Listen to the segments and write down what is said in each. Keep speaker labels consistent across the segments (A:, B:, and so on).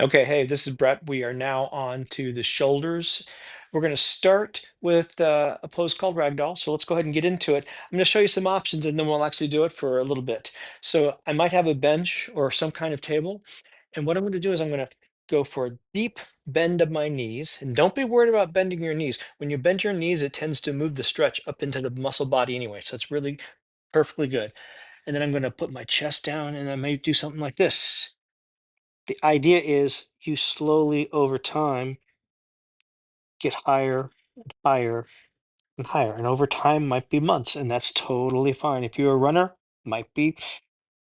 A: Okay, hey, this is Brett. We are now on to the shoulders. We're going to start with a pose called ragdoll. So let's go ahead and get into it. I'm going to show you some options and then we'll actually do it for a little bit. So I might have a bench or some kind of table. And what I'm going to do is I'm going to go for a deep bend of my knees. And don't be worried about bending your knees. When you bend your knees, it tends to move the stretch up into the muscle body anyway. So it's really perfectly good. And then I'm going to put my chest down and I may do something like this. The idea is you slowly over time get higher and higher and higher. And over time might be months, and that's totally fine. If you're a runner, might be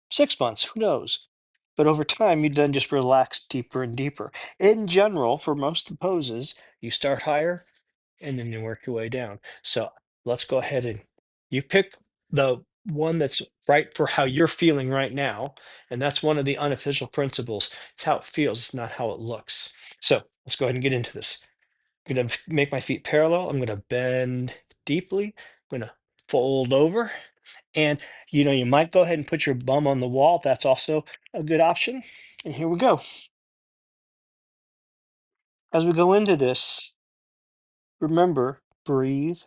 A: 6 months, who knows? But over time, you then just relax deeper and deeper. In general, for most of the poses, you start higher and then you work your way down. So let's go ahead and you pick the one that's right for how you're feeling right now. And that's one of the unofficial principles. It's how it feels, it's not how it looks. So let's go ahead and get into this. I'm going to make my feet parallel. I'm going to bend deeply. I'm going to fold over. And you might go ahead and put your bum on the wall. That's also a good option. And here we go. As we go into this, remember, breathe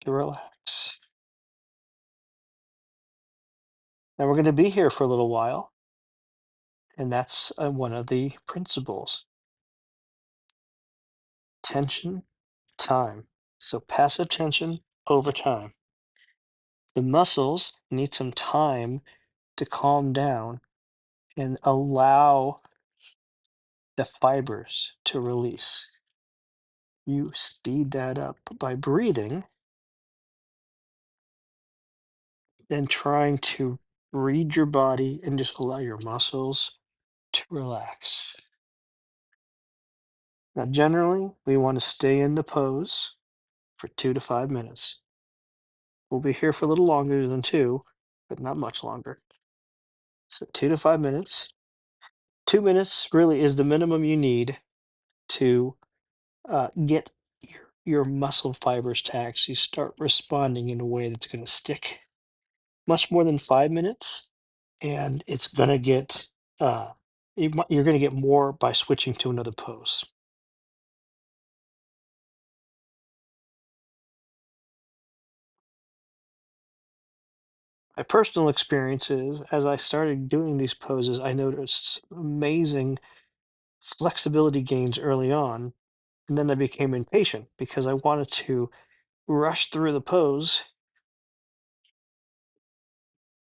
A: to relax. Now we're going to be here for a little while, and that's one of the principles. Tension, time. So passive tension over time. The muscles need some time to calm down and allow the fibers to release. You speed that up by breathing and trying to read your body and just allow your muscles to relax. Now, generally, we want to stay in the pose for 2 to 5 minutes. We'll be here for a little longer than two, but not much longer. So 2 to 5 minutes. 2 minutes really is the minimum you need to get your muscle fibers to actually start responding in a way that's going to stick. Much more than 5 minutes, and it's going to get you're going to get more by switching to another pose. My personal experience is as I started doing these poses, I noticed amazing flexibility gains early on, and then I became impatient because I wanted to rush through the pose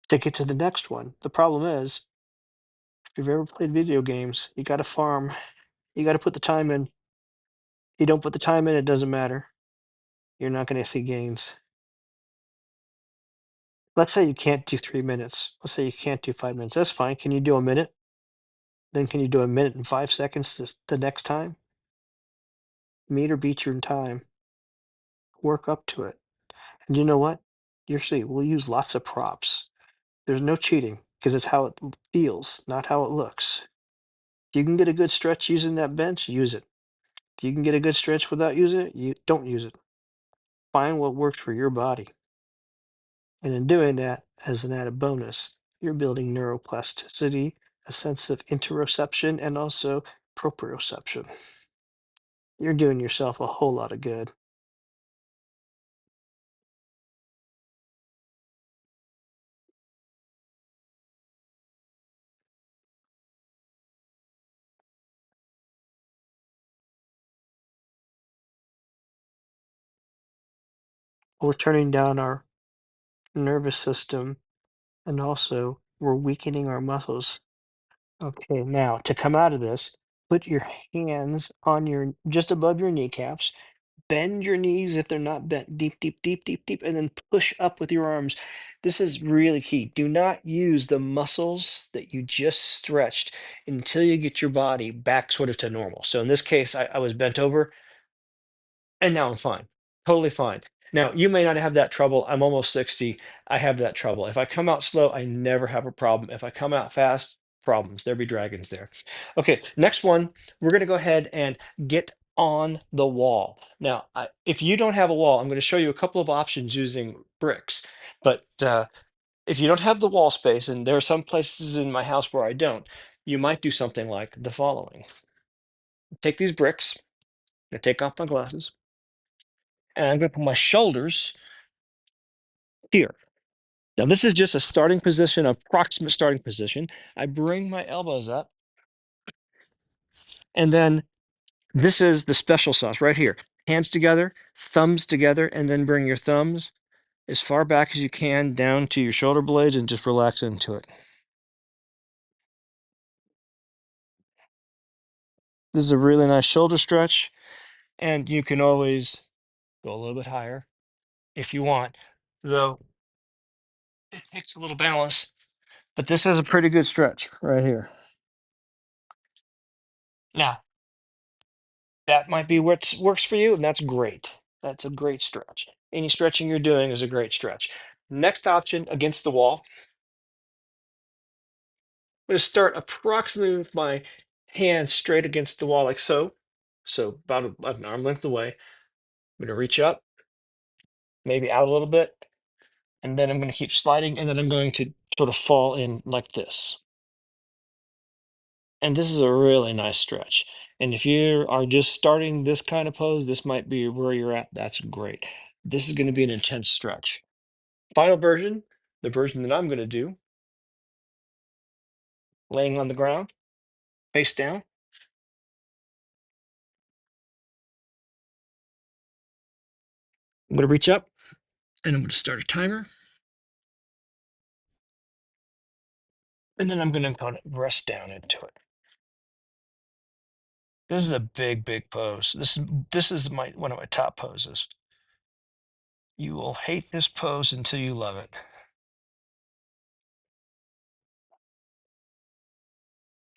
A: to get to the next one. The problem is, if you've ever played video games, you got to farm, you got to put the time in. You don't put the time in, it doesn't matter. You're not going to see gains. Let's say you can't do 3 minutes. Let's say you can't do 5 minutes. That's fine. Can you do a minute? Then can you do a minute and 5 seconds the next time? Meet or beat your time. Work up to it. And you know what? You'll see, we'll use lots of props. There's no cheating because it's how it feels, not how it looks. If you can get a good stretch using that bench, use it. If you can get a good stretch without using it, you don't use it. Find what works for your body. And in doing that, as an added bonus, you're building neuroplasticity, a sense of interoception, and also proprioception. You're doing yourself a whole lot of good. We're turning down our nervous system and also we're weakening our muscles. Okay, now to come out of this, put your hands on your just above your kneecaps. Bend your knees if they're not bent deep, deep, deep, deep, deep, and then push up with your arms. This is really key. Do not use the muscles that you just stretched until you get your body back sort of to normal. So in this case, I was bent over and now I'm fine. Totally fine. Now, you may not have that trouble. I'm almost 60. I have that trouble. If I come out slow, I never have a problem. If I come out fast, problems. There be dragons there. Okay, next one, we're going to go ahead and get on the wall. Now, if you don't have a wall, I'm going to show you a couple of options using bricks. But if you don't have the wall space, and there are some places in my house where I don't, you might do something like the following. Take these bricks, I'm gonna take off my glasses, and I'm gonna put my shoulders here. Now, this is just a starting position, approximate starting position. I bring my elbows up, and then this is the special sauce right here. Hands together, thumbs together, and then bring your thumbs as far back as you can down to your shoulder blades and just relax into it. This is a really nice shoulder stretch, and you can always go a little bit higher if you want, though it takes a little balance. But this is a pretty good stretch right here. Now, that might be what works for you, and that's great. That's a great stretch. Any stretching you're doing is a great stretch. Next option, against the wall. I'm going to start approximately with my hands straight against the wall, like so. So about an arm length away. I'm going to reach up, maybe out a little bit, and then I'm going to keep sliding, and then I'm going to sort of fall in like this. And this is a really nice stretch. And if you are just starting this kind of pose, this might be where you're at. That's great. This is going to be an intense stretch. Final version, the version that I'm going to do, laying on the ground, face down. I'm going to reach up and I'm going to start a timer. And then I'm going to kind of rest down into it. This is a big, big pose. This is one of my top poses. You will hate this pose until you love it.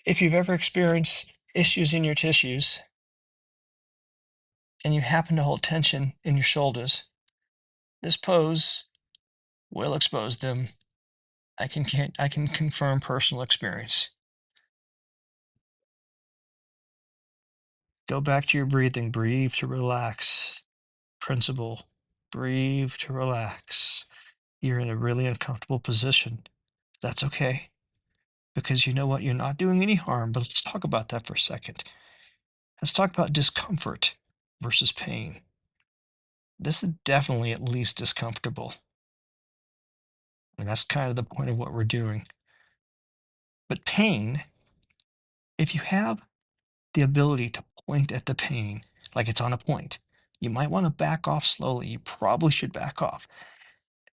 A: If you've ever experienced issues in your tissues and you happen to hold tension in your shoulders, this pose will expose them. I can confirm personal experience. Go back to your breathing. Breathe to relax. Principle. Breathe to relax. You're in a really uncomfortable position. That's okay. Because you know what? You're not doing any harm. But let's talk about that for a second. Let's talk about discomfort versus pain. This is definitely at least discomfortable. And that's kind of the point of what we're doing. But pain, if you have the ability to point at the pain like it's on a point, you might want to back off slowly. You probably should back off.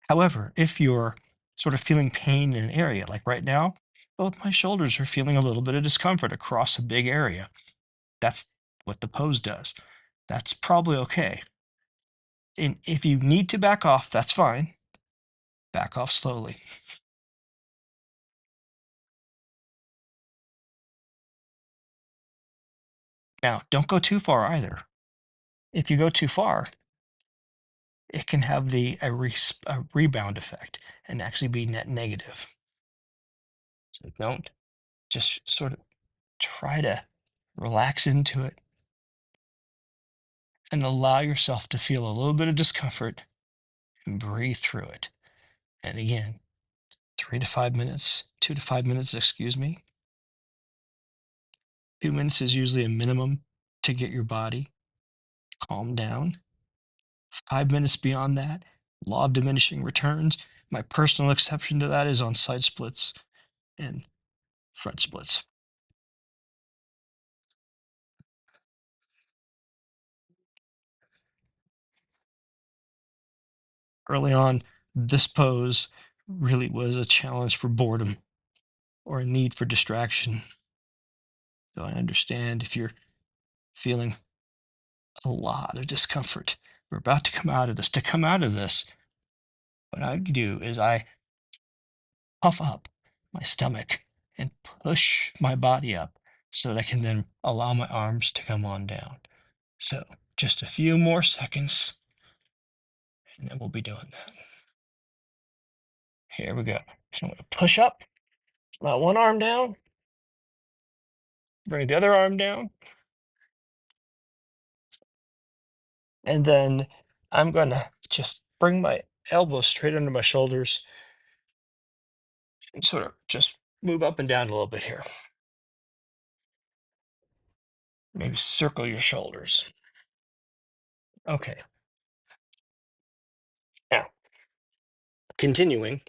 A: However, if you're sort of feeling pain in an area, like right now, both my shoulders are feeling a little bit of discomfort across a big area. That's what the pose does. That's probably okay. And if you need to back off, that's fine. Back off slowly. Now, don't go too far either. If you go too far, it can have a rebound effect and actually be net negative. So don't just sort of try to relax into it and allow yourself to feel a little bit of discomfort and breathe through it. And again, 3 to 5 minutes, 2 to 5 minutes, excuse me. 2 minutes is usually a minimum to get your body calmed down. 5 minutes beyond that, law of diminishing returns. My personal exception to that is on side splits and front splits. Early on, this pose really was a challenge for boredom or a need for distraction. So I understand if you're feeling a lot of discomfort. We're about to come out of this. To come out of this, what I do is I puff up my stomach and push my body up so that I can then allow my arms to come on down. So just a few more seconds, and then we'll be doing that. Here we go. So I'm going to push up, let one arm down, bring the other arm down, and then I'm going to just bring my elbows straight under my shoulders and sort of just move up and down a little bit here. Maybe circle your shoulders. Okay. Now, continuing,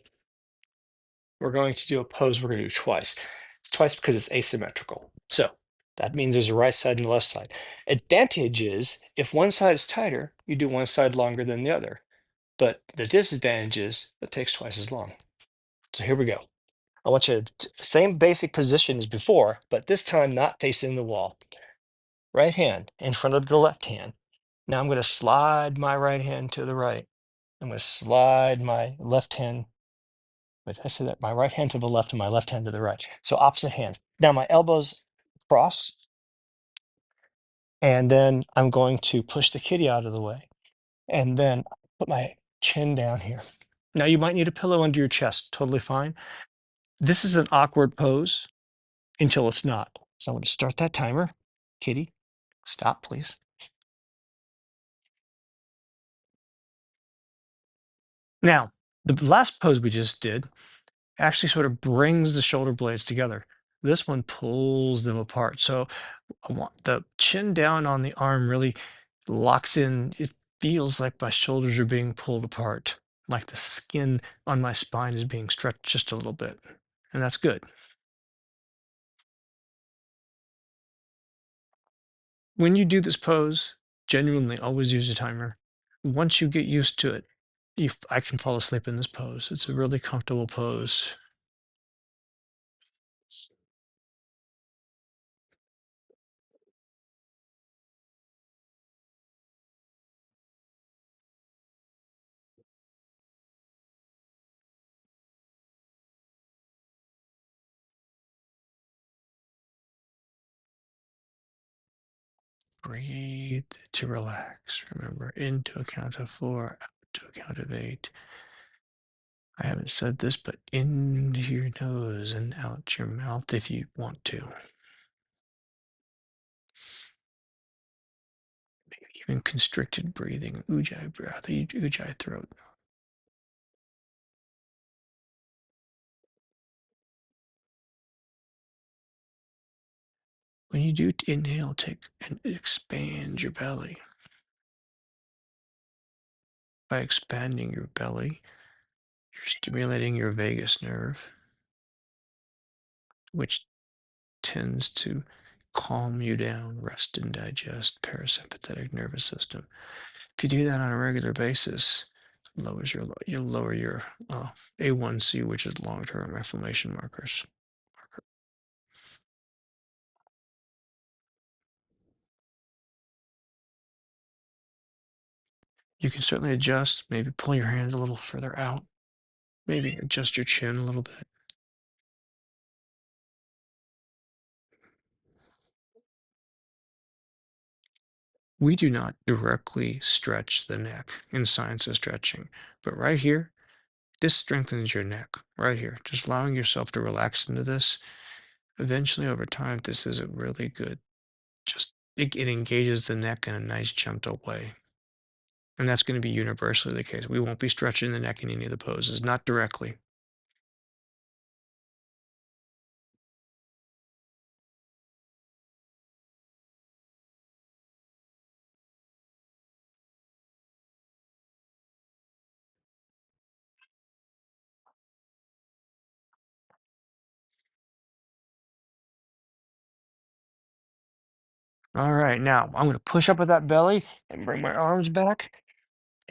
A: we're going to do a pose we're going to do twice. It's twice because it's asymmetrical. So that means there's a right side and a left side. Advantage is if one side is tighter, you do one side longer than the other. But the disadvantage is it takes twice as long. So here we go. I want you to same basic position as before, but this time not facing the wall. Right hand in front of the left hand. Now I'm going to slide my right hand to the right. I'm going to slide my left hand. Wait, I said that my right hand to the left and my left hand to the right. So opposite hands. Now my elbows cross, and then I'm going to push the kitty out of the way, and then put my chin down here. Now you might need a pillow under your chest. Totally fine. This is an awkward pose until it's not. So I'm going to start that timer. Kitty, stop, please. Now, the last pose we just did actually sort of brings the shoulder blades together. This one pulls them apart. So I want the chin down on the arm really locks in. It feels like my shoulders are being pulled apart, like the skin on my spine is being stretched just a little bit. And that's good. When you do this pose, genuinely always use a timer. Once you get used to it, I can fall asleep in this pose. It's a really comfortable pose. Breathe to relax. Remember, in to a count of 4, out to a count of 8. I haven't said this, but into your nose and out your mouth if you want to. Maybe even constricted breathing, ujjayi breath, ujjayi throat. When you do inhale, take and expand your belly. By expanding your belly, you're stimulating your vagus nerve, which tends to calm you down, rest and digest, parasympathetic nervous system. If you do that on a regular basis, you'll lower your A1C, which is long-term inflammation markers. You can certainly adjust, maybe pull your hands a little further out, maybe adjust your chin a little bit. We do not directly stretch the neck in science of stretching, but right here, this strengthens your neck right here. Just allowing yourself to relax into this. Eventually, over time, this is a really good, it engages the neck in a nice, gentle way. And that's going to be universally the case. We won't be stretching the neck in any of the poses, not directly. All right, now I'm going to push up with that belly and bring my arms back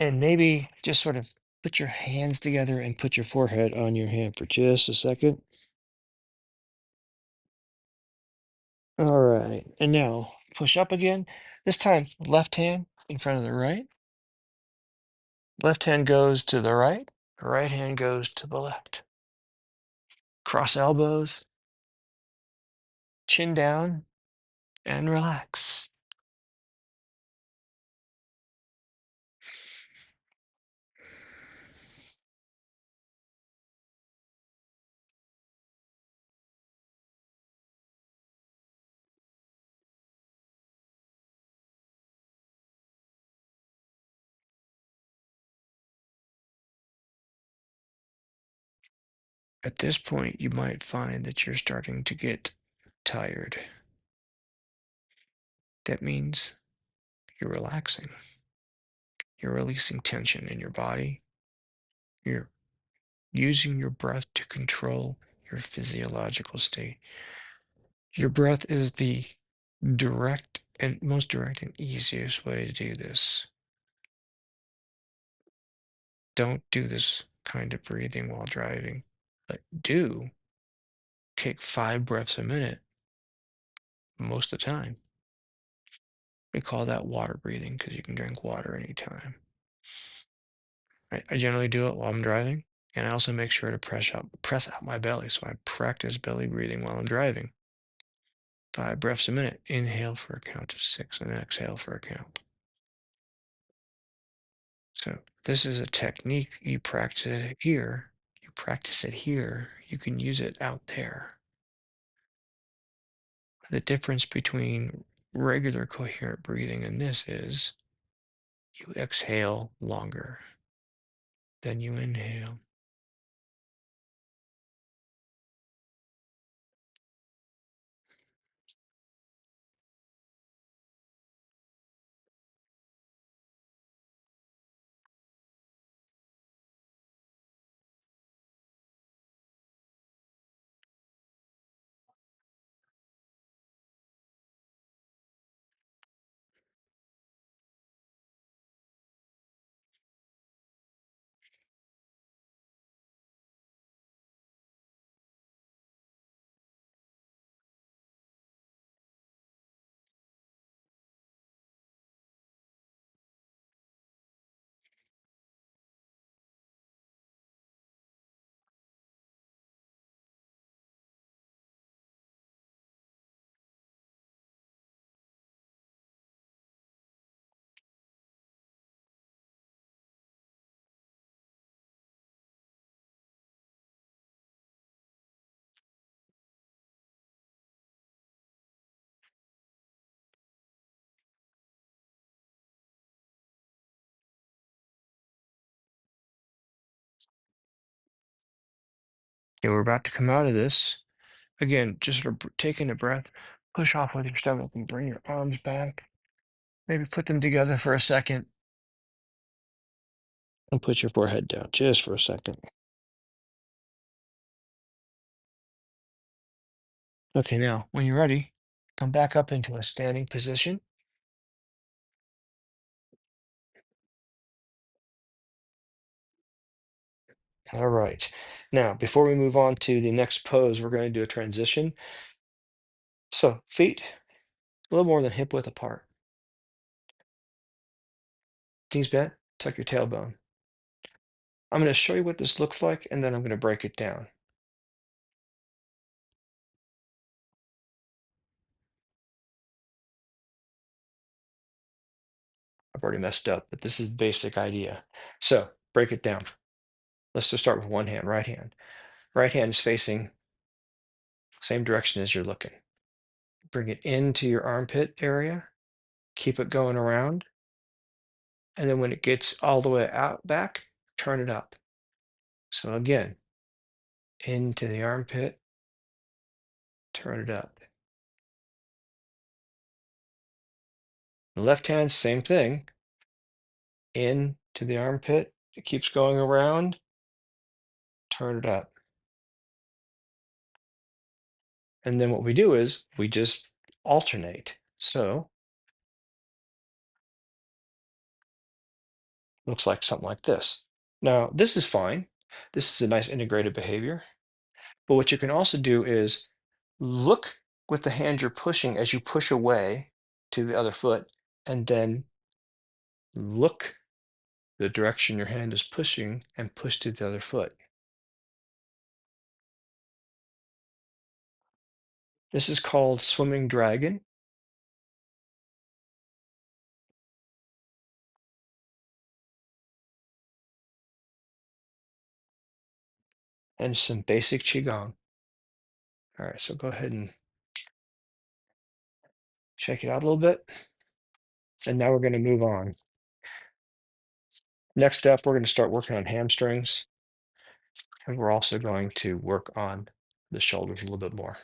A: and maybe just sort of put your hands together and put your forehead on your hand for just a second. All right, and now push up again. This time, left hand in front of the right. Left hand goes to the right. Right hand goes to the left. Cross elbows, chin down, and relax. At this point, you might find that you're starting to get tired. that means you're relaxing. You're releasing tension in your body. You're using your breath to control your physiological state. Your breath is the most direct and easiest way to do this. Don't do this kind of breathing while driving, but do take 5 breaths a minute most of the time. We call that water breathing because you can drink water anytime. I generally do it while I'm driving, and I also make sure to press out my belly. So I practice belly breathing while I'm driving. 5 breaths a minute. Inhale for a count of 6 and exhale for a count. So this is a technique you practice it here. You practice it here. You can use it out there. The difference between regular coherent breathing and this is you exhale longer than you inhale. Okay, we're about to come out of this. Again, just sort of taking a breath, push off with your stomach and bring your arms back. Maybe put them together for a second and put your forehead down just for a second. Okay, now when you're ready, come back up into a standing position. All right. Now, before we move on to the next pose, we're going to do a transition. So, feet a little more than hip width apart. Knees bent, tuck your tailbone. I'm going to show you what this looks like, and then I'm going to break it down. I've already messed up, but this is the basic idea. So, break it down. Let's just start with one hand, right hand. Right hand is facing same direction as you're looking. Bring it into your armpit area. Keep it going around. And then when it gets all the way out back, turn it up. So again, into the armpit, turn it up. The left hand, same thing. Into the armpit, it keeps going around, turn it up. And then what we do is we just alternate. So looks like something like this. Now, this is fine. This is a nice integrated behavior. But what you can also do is look with the hand you're pushing as you push away to the other foot, and then look the direction your hand is pushing and push to the other foot. This is called swimming dragon, and some basic Qigong. All right, so go ahead and check it out a little bit. And now we're going to move on. Next up, we're going to start working on hamstrings, and we're also going to work on the shoulders a little bit more.